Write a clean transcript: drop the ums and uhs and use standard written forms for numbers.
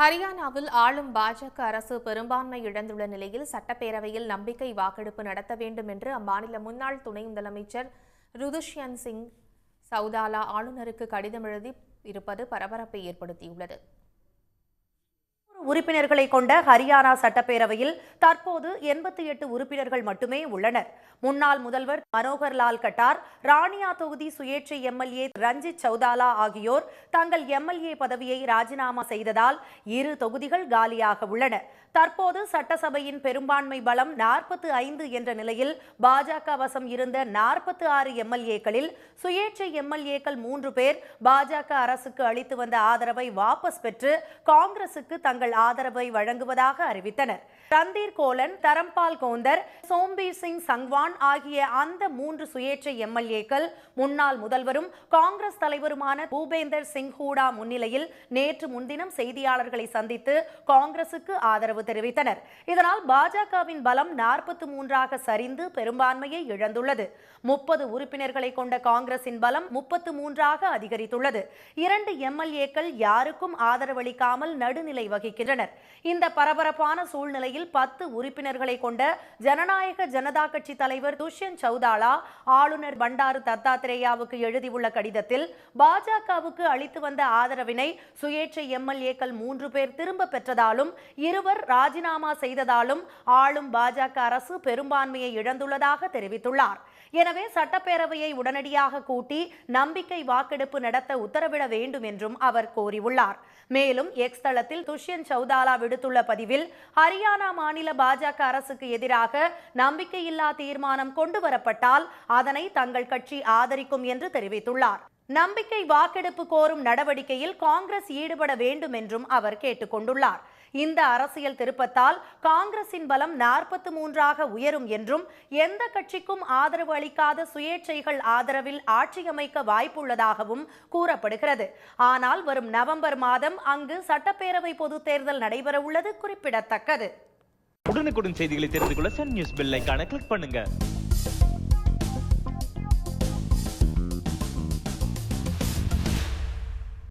ஹரியானாவில் ஆளும் பாஜக அரசு பெரும்பான்மை இழந்துள்ள நிலையில் சட்டப்பேரவையில் நம்பிக்கை வாக்கெடுப்பு நடத்த வேண்டும் என்று அம்மாநில முன்னாள் துணை முதலமைச்சர் ருதுஷ்யந்த் சிங் சவுதாலா ஆளுநருக்கு கடிதம் எழுதி இருப்பது பரபரப்பை ஏற்படுத்தியுள்ளது. உறுப்பினர்களை கொண்ட ஹரியானா சட்டப்பேரவையில் தற்போது 88 உறுப்பினர்கள் மட்டுமே உள்ளனர். முன்னாள் முதல்வர் மனோகர் லால் கட்டார், ராணியா தொகுதி சுயேட்சை எம்எல்ஏ ரஞ்சித் சவுதாலா ஆகியோர் தங்கள் எம்எல்ஏ பதவியை ராஜினாமா செய்ததால் 2 தொகுதிகள் காலியாக உள்ளன. தற்போது சட்டசபையின் பெரும்பான்மை பலம் 45 என்ற நிலையில் பாஜக வசம் இருந்த 46 எம்எல்ஏக்களில் சுயேட்சை எம்எல்ஏக்கள் 3 பேர் பாஜக அரசுக்கு அளித்து வந்த ஆதரவை வாபஸ் பெற்று காங்கிரசுக்கு தங்கள் ஆதரவை வழங்குவதாக அறிவித்தனர். ரந்தீர் கோலன், தரம்பால் கோந்தர், சோம்பீர் சிங் சங்வான் ஆகிய அந்த 3 சுயேட்சை எம்எல்ஏக்கள் முன்னாள் முதல்வரும் காங்கிரஸ் தலைவருமான பூபேந்தர் சிங் ஹூடா முன்னிலையில் நேற்று முன்தினம் செய்தியாளர்களை சந்தித்து காங்கிரசுக்கு ஆதரவு தெரிவித்தனர். இதனால் பாஜகவின் பலம் 43ஆக சரிந்து பெரும்பான்மையை இழந்துள்ளது. 30 உறுப்பினர்களை கொண்ட காங்கிரசின் பலம் 33ஆக அதிகரித்துள்ளது. 2 எம்எல்ஏக்கள் யாருக்கும் ஆதரவளிக்காமல் நடுநிலை வகிக்கின்றனர். இந்த பரபரப்பான சூழ்நிலையில் 10 உறுப்பினர்களை கொண்ட ஜனநாயக ஜனதா கட்சி தலைவர் துஷ்யந்த் சவுதாலா ஆளுநர் பண்டாரு தத்தாத்திரேயாவுக்கு எழுதியுள்ள கடிதத்தில் பாஜகவுக்கு அளித்து வந்த ஆதரவினை சுயேட்சை எம்எல்ஏக்கள் 3 பேர் திரும்ப பெற்றதாலும் 2 ராஜினாமா செய்ததாலும் ஆளும் பாஜக அரசு பெரும்பான்மையை இழந்துள்ளதாக தெரிவித்துள்ளார். எனவே சட்டப்பேரவையை உடனடியாக கூட்டி நம்பிக்கை வாக்கெடுப்பு நடத்த உத்தரவிட வேண்டும் என்றும் அவர் கோரியுள்ளார். மேலும் எக்ஸ் தளத்தில் துஷ்யந்த் சவுதாலா விடுத்துள்ள பதிவில் ஹரியானா மாநில பாஜக அரசுக்கு எதிராக நம்பிக்கையில்லா தீர்மானம் கொண்டு வரப்பட்டால் அதனை தங்கள் கட்சி ஆதரிக்கும் என்று தெரிவித்துள்ளார். நம்பிக்கை வாக்கெடுப்பு கோரும் நடவடிக்கையில் காங்கிரஸ் ஈடுபட வேண்டும் என்றும் அவர் கேட்டுக் கொண்டுள்ளார். இந்த அரசியல் திருப்பத்தால் காங்கிரசின் பலம் 43ஆக உயரும் என்றும் எந்த கட்சிக்கும் ஆதரவு அளிக்காத சுயேட்சைகள் ஆதரவில் ஆட்சி அமைக்க வாய்ப்புள்ளதாகவும் கூறப்படுகிறது. ஆனால் வரும் நவம்பர் மாதம் அங்கு சட்டப்பேரவை பொதுத் தேர்தல் நடைபெற உள்ளது குறிப்பிடத்தக்கது. உடனுக்குடன் செய்திகளை தெரிந்து கொள்ள சன் நியூஸ் பெல் ஐகானை கிளிக் பண்ணுங்க.